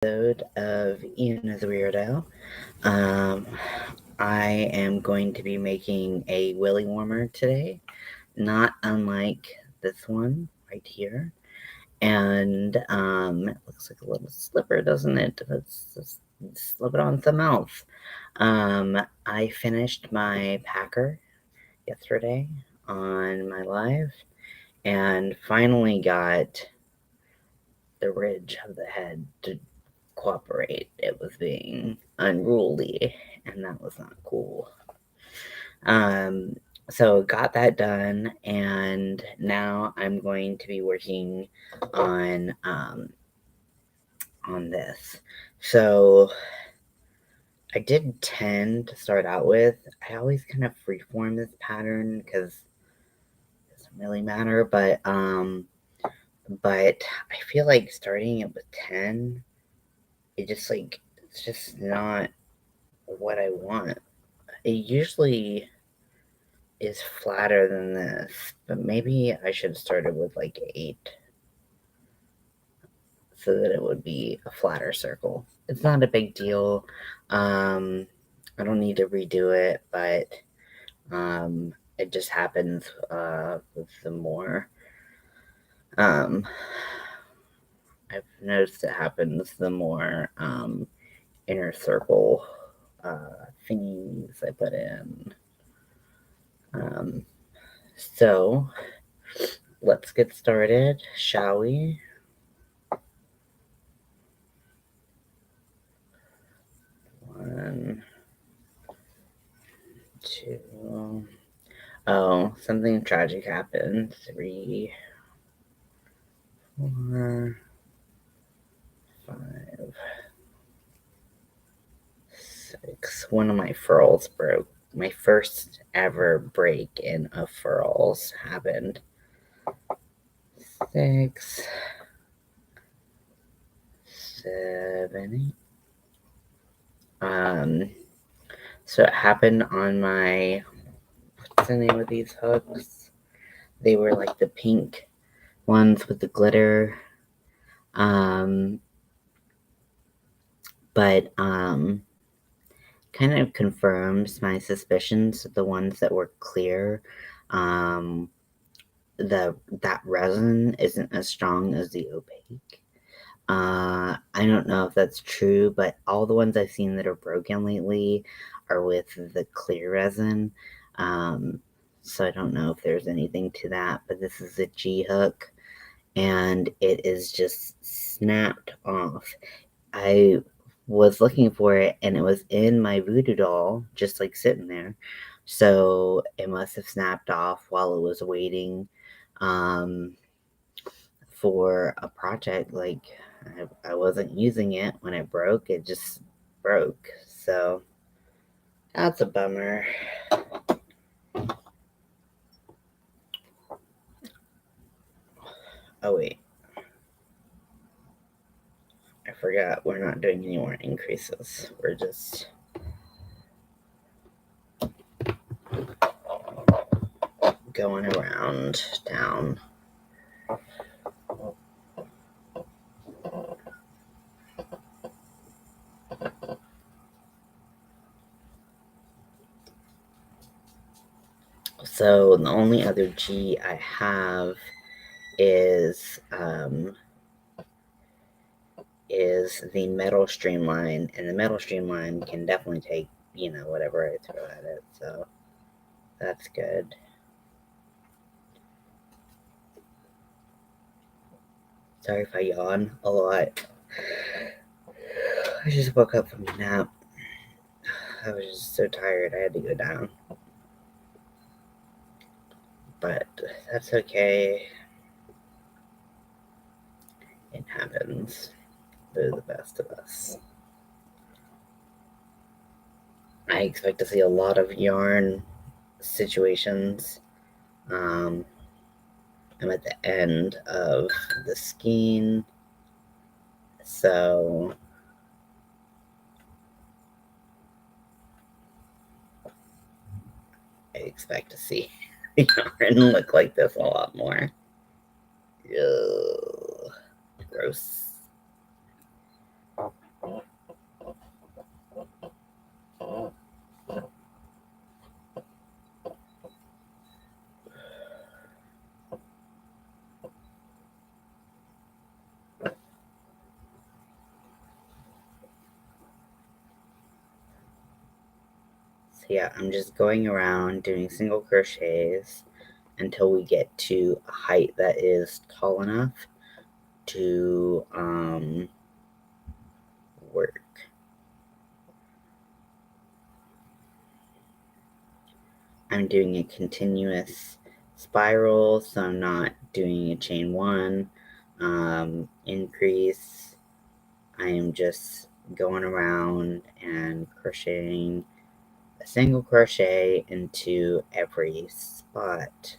Episode of Ian is a Weirdo. I am going to be making a willy warmer today, not unlike this one right here. And it looks like a little slipper, doesn't it? Let's just slip it on some else. I finished my packer yesterday on my live and finally got the ridge of the head to cooperate. It was being unruly, and that was not cool. So got that done, and now I'm going to be working on this. So I did 10 to start out with. I always kind of freeform this pattern because it doesn't really matter, but I feel like starting it with 10, it's just not what I want. It usually is flatter than this, but maybe I should have started with like 8 so that it would be a flatter circle. It's not a big deal. I don't need to redo it, but it just happens with the more. I've noticed it happens the more inner circle thingies I put in. So let's get started, shall we? One, two. Oh, something tragic happened. 3, 4, 5, 6. One of my furls broke. My first ever break in of furls happened. 6, 7, 8. So it happened on my, what's the name of these hooks? They were like the pink ones with the glitter. But kind of confirms my suspicions that the ones that were clear, that resin isn't as strong as the opaque. I don't know if that's true, but all the ones I've seen that are broken lately are with the clear resin. So I don't know if there's anything to that, but this is a G hook and it is just snapped off. I was looking for it and it was in my voodoo doll, just like sitting there. So it must have snapped off while it was waiting for a project. Like I wasn't using it when it broke, it just broke. So that's a bummer. Oh, wait. I forgot we're not doing any more increases. We're just going around down. So the only other G I have is the metal streamline, and the metal streamline can definitely take, whatever I throw at it, so that's good. Sorry if I yawn a lot. I just woke up from a nap. I was just so tired I had to go down. But that's okay. It happens. They're the best of us. I expect to see a lot of yarn situations. I'm at the end of the skein, so I expect to see yarn look like this a lot more. Ugh, gross. yeah, I'm just going around doing single crochets until we get to a height that is tall enough to work. I'm doing a continuous spiral, so I'm not doing a chain one increase. I am just going around and crocheting a single crochet into every spot.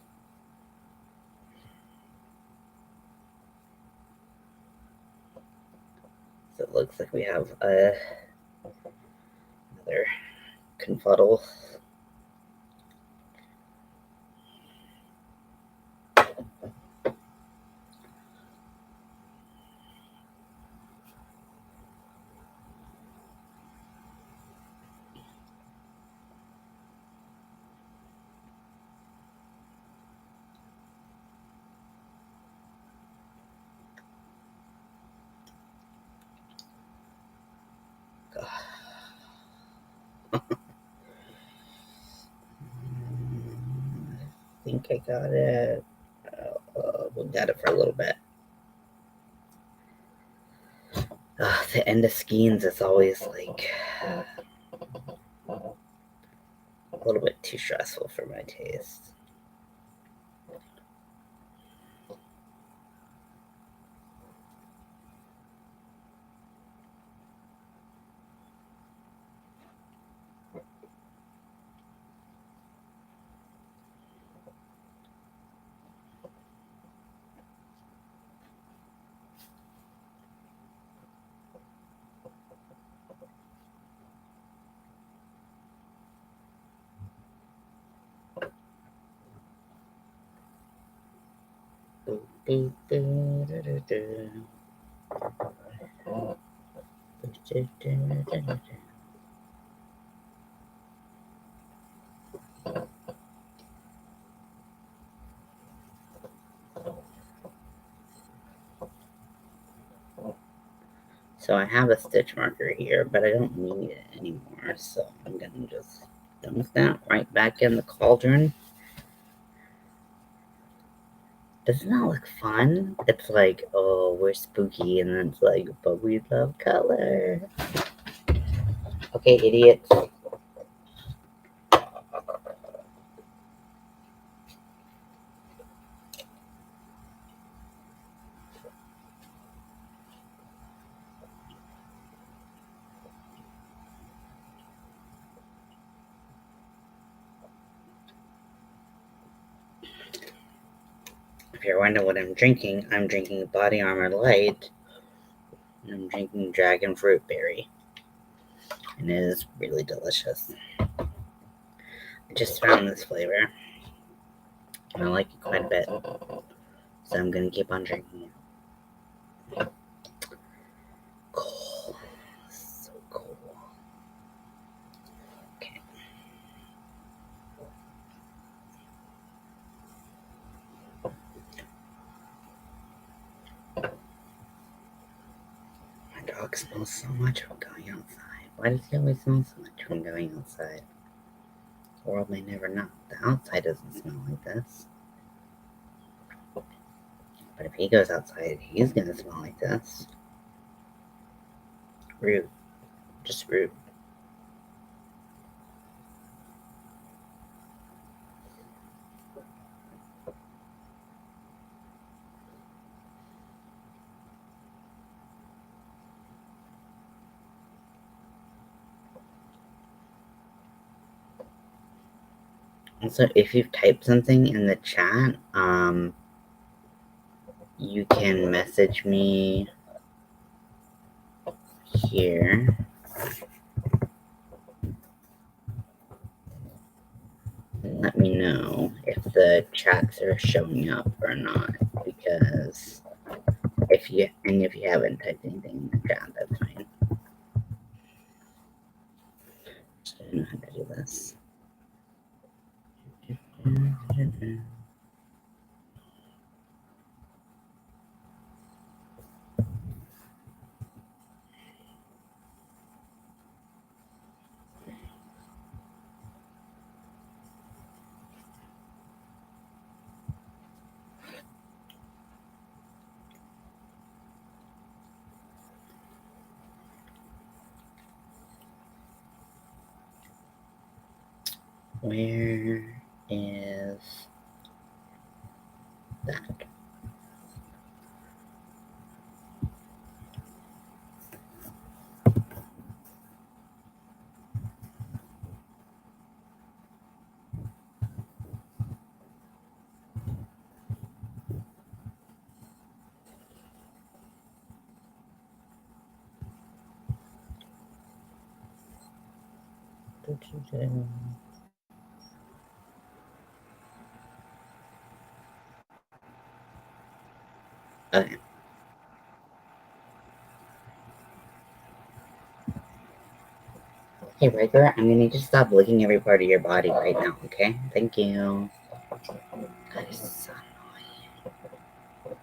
So it looks like we have another confuddle. I think I got it. We'll get it for a little bit. The end of skeins is always like a little bit too stressful for my taste. So I have a stitch marker here, but I don't need it anymore, so I'm gonna just dump that right back in the cauldron. Doesn't that look fun? It's like, oh, we're spooky, and then it's like, but we love color. Okay, idiots. If you're wondering what I'm drinking Body Armor Light, and I'm drinking Dragon Fruit Berry. And it is really delicious. I just found this flavor, and I like it quite a bit, so I'm gonna keep on drinking it. Cool. So cool. Okay. My dog smells so much from going outside. Why does he always smell so much from going outside? The world may never know. The outside doesn't smell like this. But if he goes outside, he's gonna smell like this. Rude. Just rude. Also, if you've typed something in the chat, you can message me here. Let me know if the chats are showing up or not, because if you haven't typed anything in the chat, that's fine. Just don't know how to do this. Where is that? Okay. Hey, Riker, I'm gonna need to stop licking every part of your body right now, okay? Thank you. God, it's so annoying.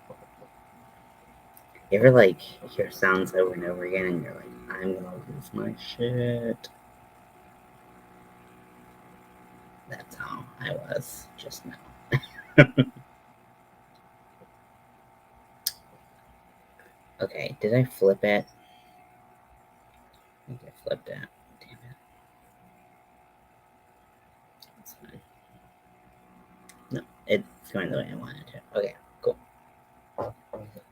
You ever, like, hear sounds over and over again and you're like, I'm gonna lose my shit? That's how I was just now. Okay, did I flip it? I think I flipped it. Damn it. That's fine. No, it's going the way I wanted to. Okay, cool.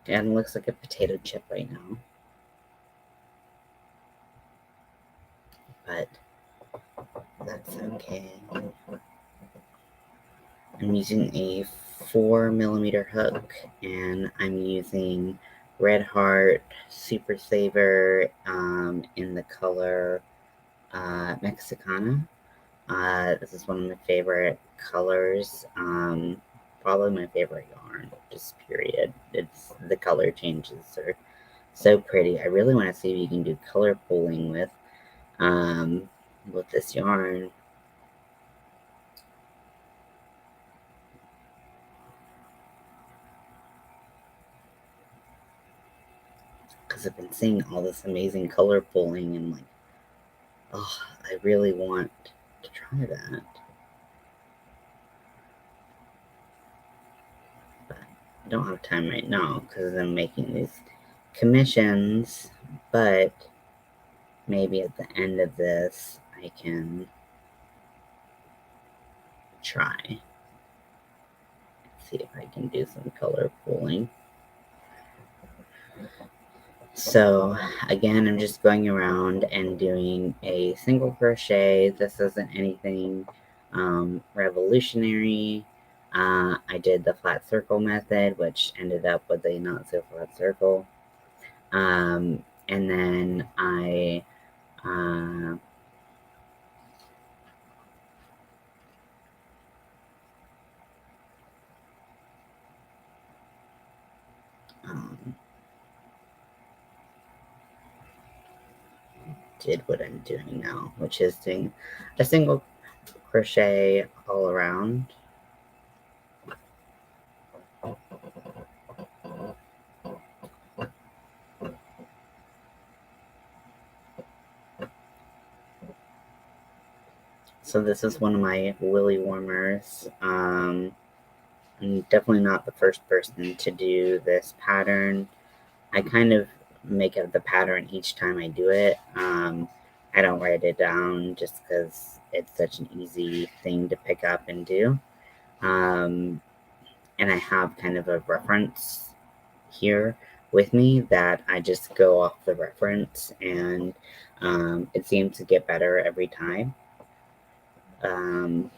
And it looks like a potato chip right now. But that's okay. I'm using a 4mm hook, and I'm using Red Heart Super Saver in the color Mexicana. This is one of my favorite colors. Probably my favorite yarn, just period. It's the color changes are so pretty. I really want to see if you can do color pooling with this yarn. Because I've been seeing all this amazing color pooling and like, oh, I really want to try that. But I don't have time right now because I'm making these commissions, but maybe at the end of this I can try. See if I can do some color pooling. So again, I'm just going around and doing a single crochet. This isn't anything revolutionary. I did the flat circle method, which ended up with a not so flat circle. And then I um, did what I'm doing now, which is doing a single crochet all around. So this is one of my willy warmers. I'm definitely not the first person to do this pattern. I kind of make up the pattern each time I do it. I don't write it down just because it's such an easy thing to pick up and do. Um, and I have kind of a reference here with me that I just go off the reference, and it seems to get better every time. Um,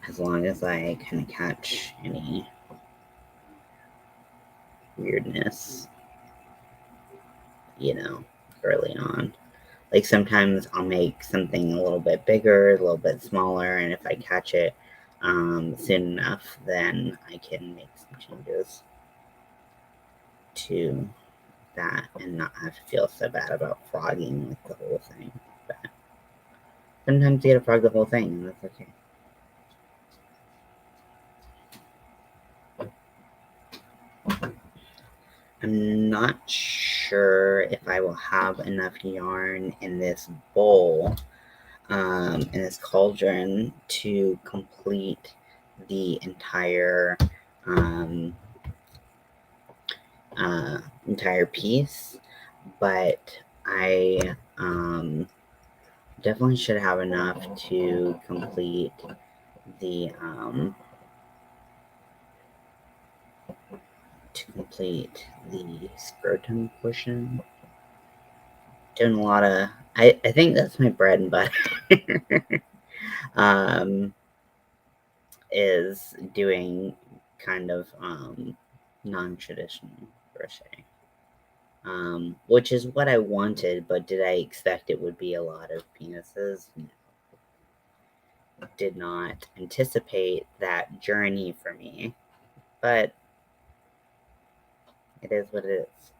as long as I kind of catch any weirdness, you know, early on. Like sometimes I'll make something a little bit bigger, a little bit smaller, and if I catch it soon enough, then I can make some changes to that and not have to feel so bad about frogging like the whole thing. But sometimes you gotta frog the whole thing, and that's okay. I'm not sure if I will have enough yarn in this bowl, in this cauldron, to complete the um, entire piece, but I definitely should have enough to complete the scrotum portion. Doing a lot of I think that's my bread and butter. um is doing kind of non-traditional crochet. Which is what I wanted, but did I expect it would be a lot of penises? No. Did not anticipate that journey for me, but it is what it is.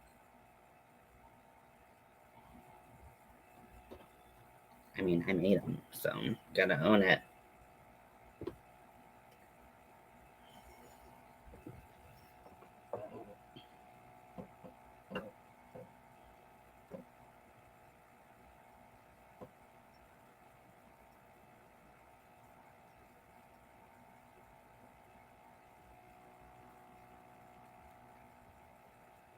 I mean, I made them, so gotta own it.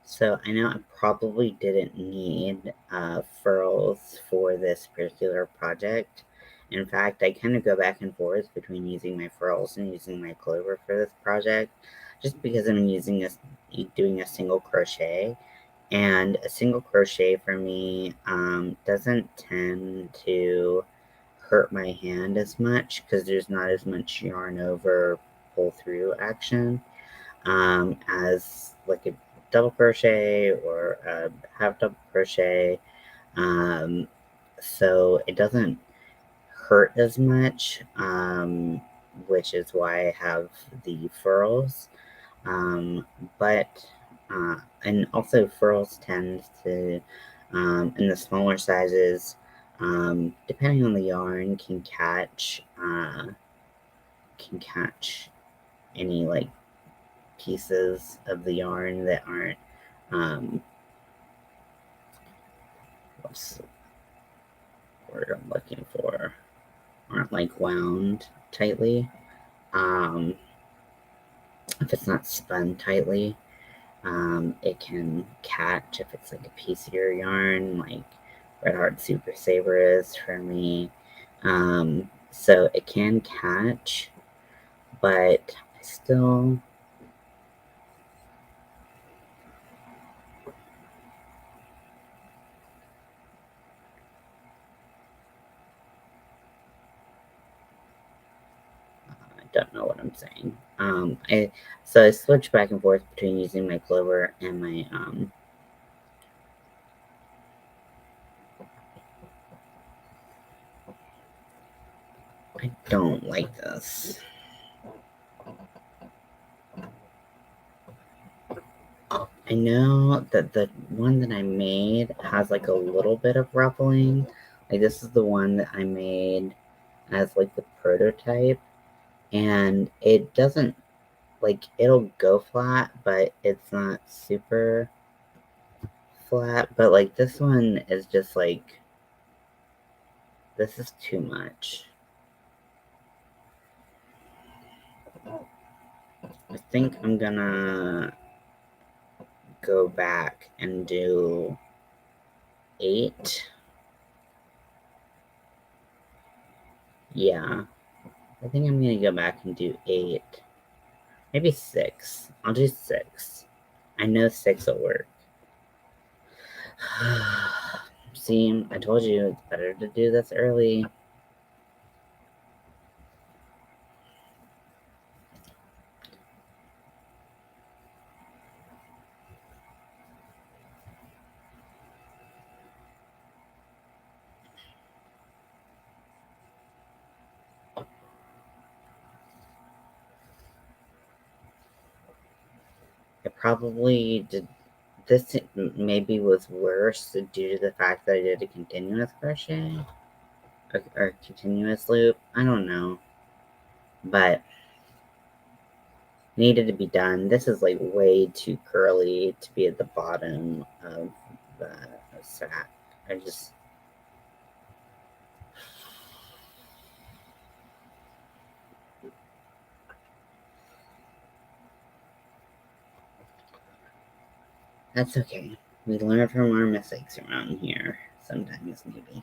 So I know I probably didn't need furls for this particular project. In fact, I kind of go back and forth between using my furls and using my clover for this project, just because I'm doing a single crochet, and a single crochet for me doesn't tend to hurt my hand as much because there's not as much yarn over pull through action as like a double crochet or a half double crochet. Um, so it doesn't hurt as much, which is why I have the furls. Um, but and also furls tend to in the smaller sizes, depending on the yarn, can catch any like pieces of the yarn that aren't um, what's the word I'm looking for? Aren't like wound tightly. Um, if it's not spun tightly, it can catch if it's like a piecier yarn, like Red Heart Super Saver is for me. So it can catch, but I still I don't know what I'm saying. I switch back and forth between using my clover and my I don't like this. I know that the one that I made has like a little bit of ruffling. Like this is the one that I made as like the prototype, and it doesn't like it'll go flat, but it's not super flat. But like this one is just like this is too much. I think I'm gonna go back and do 8. Yeah, I think I'm gonna go back and do 8. Maybe 6. I'll do 6. I know 6 will work. See, I told you it's better to do this early. It probably did. This maybe was worse due to the fact that I did a continuous crochet or continuous loop. I don't know, but needed to be done. This is like way too curly to be at the bottom of the sack. I just that's okay. We learn from our mistakes around here. Sometimes, maybe.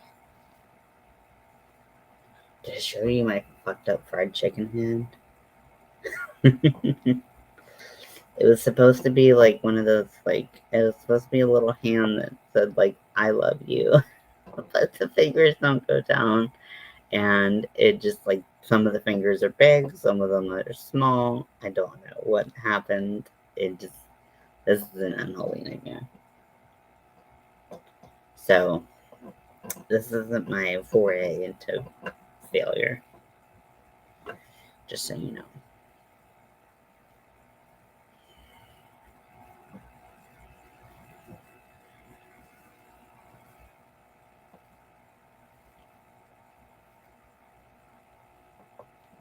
Did I show you my fucked up fried chicken hand? It was supposed to be like one of those, like, it was supposed to be a little hand that said, like, I love you. But the fingers don't go down. And it just, like, some of the fingers are big, some of them are small. I don't know what happened. This is an unholy nightmare. So, this isn't my foray into failure. Just so you know.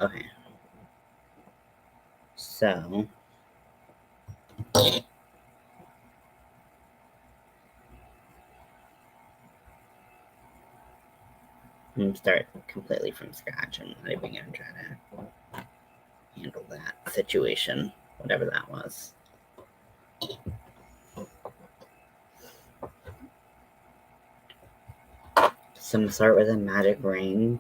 Okay. So, I'm gonna start completely from scratch. I'm not even gonna try to handle that situation, whatever that was. So I'm gonna start with a magic ring.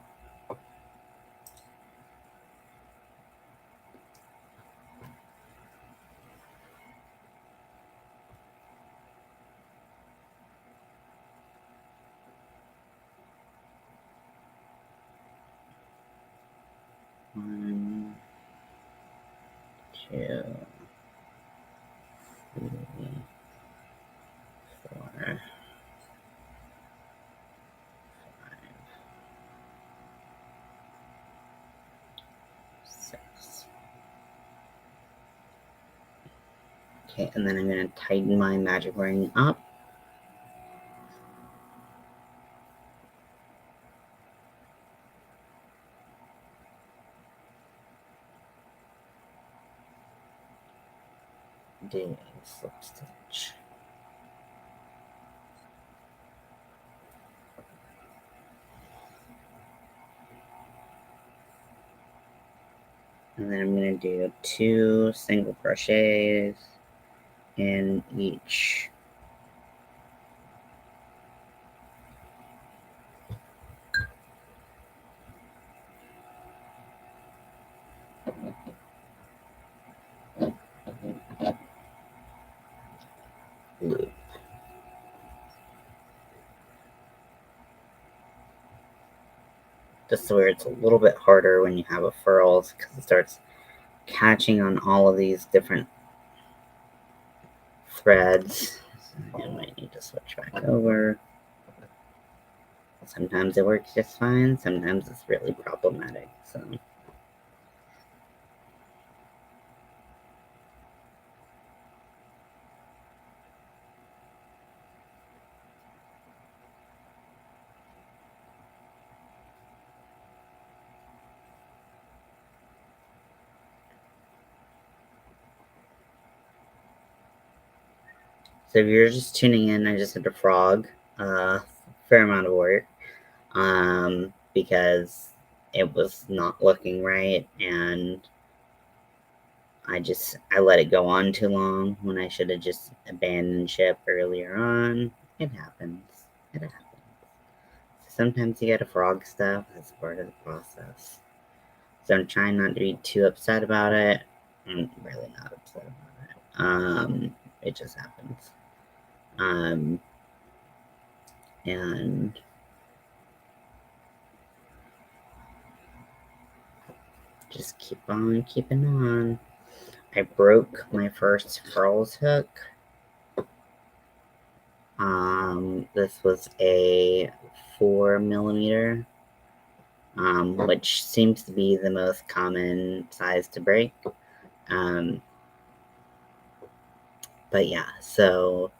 One, two, three, four, five, 6. Okay, and then I'm gonna tighten my magic ring up. Do a slip stitch. And then I'm gonna do 2 single crochets in each loop. This is where it's a little bit harder when you have a furls because it starts catching on all of these different threads. So I might need to switch back over. Sometimes it works just fine, sometimes it's really problematic. So if you're just tuning in, I just did a frog. Fair amount of work. Because it was not looking right, and I let it go on too long when I should have just abandoned ship earlier on. It happens. It happens. Sometimes you gotta frog stuff. That's part of the process. So I'm trying not to be too upset about it. I'm really not upset about it. It just happens. And just keep on keeping on. I broke my first furls hook. This was a 4mm, which seems to be the most common size to break. But yeah, so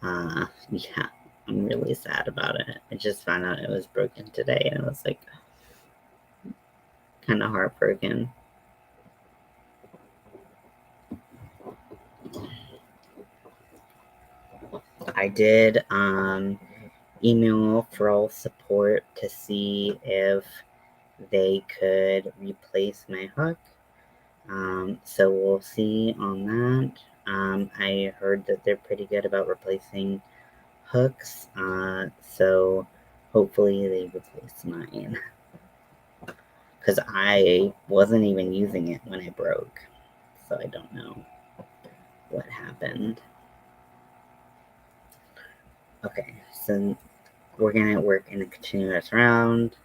yeah, I'm really sad about it. I just found out it was broken today, and it was like kind of heartbroken. I did email Furl support to see if they could replace my hook. So we'll see on that. I heard that they're pretty good about replacing hooks, so hopefully they replace mine. Because I wasn't even using it when it broke, so I don't know what happened. Okay, so we're gonna work in a continuous round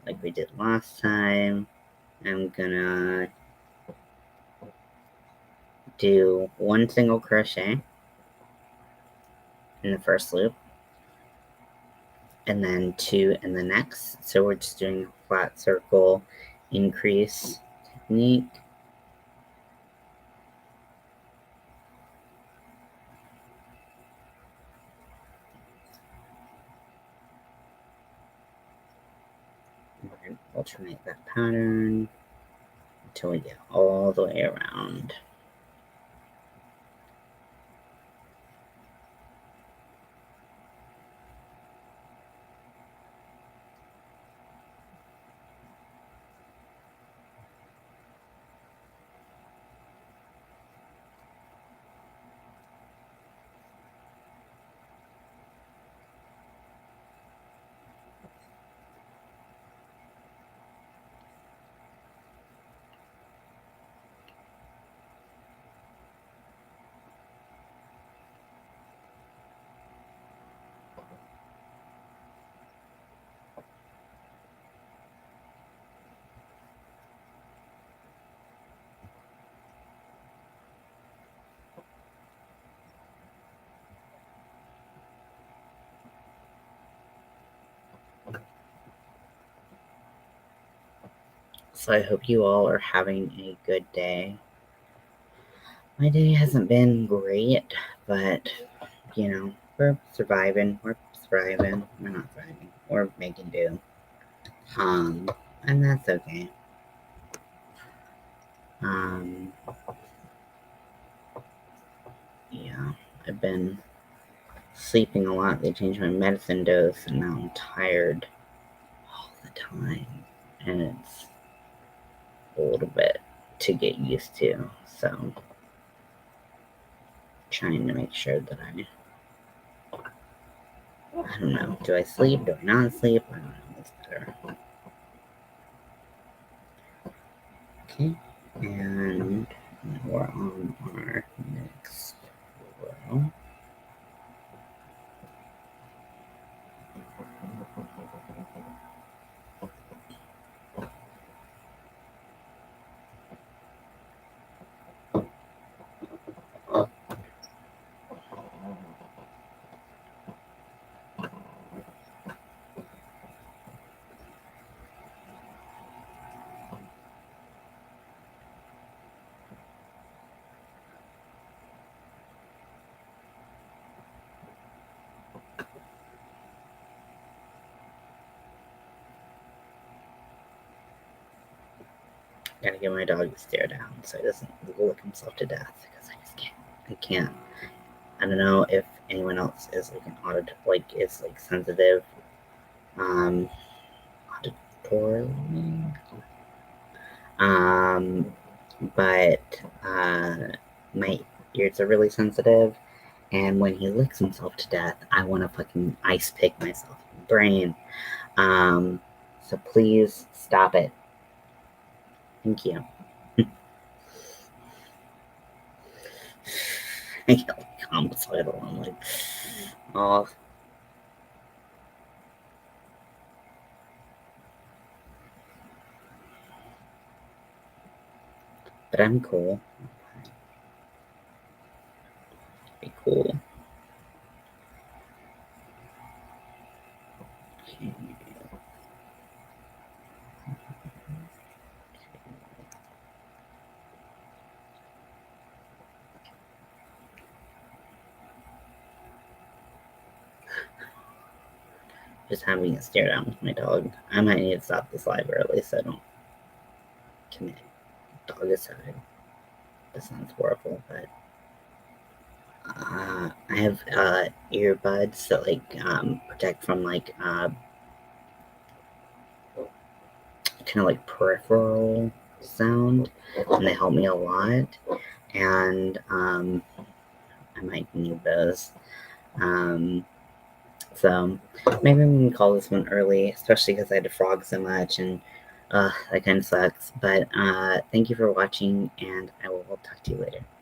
like we did last time. I'm gonna do one single crochet in the first loop and then 2 in the next. So we're just doing a flat circle increase technique. We're going to alternate that pattern until we get all the way around. So I hope you all are having a good day. My day hasn't been great, but you know, we're surviving. We're thriving. We're not thriving. We're making do. And that's okay. Yeah, I've been sleeping a lot. They changed my medicine dose, and now I'm tired all the time. And it's a little bit to get used to. So, trying to make sure that I don't know. Do I sleep? Do I not sleep? I don't know. It's better. Okay. And we're on our next row. Gotta get my dog to stare down so he doesn't lick himself to death because I just can't. I can't. I don't know if anyone else is like an is like sensitive, auditorily. But my ears are really sensitive, and when he licks himself to death, I want to fucking ice pick myself in the brain. So please stop it. Thank you. I get like homicidal. I'm like, oh. But I'm cool. Be cool. Okay. Just having a stare down with my dog. I might need to stop this live early so I don't commit dogicide. That sounds horrible, but I have earbuds that like protect from like kind of like peripheral sound, and they help me a lot. And I might need those. So maybe I'm gonna call this one early, especially because I had to frog so much, and that kind of sucks. But thank you for watching, and I will talk to you later.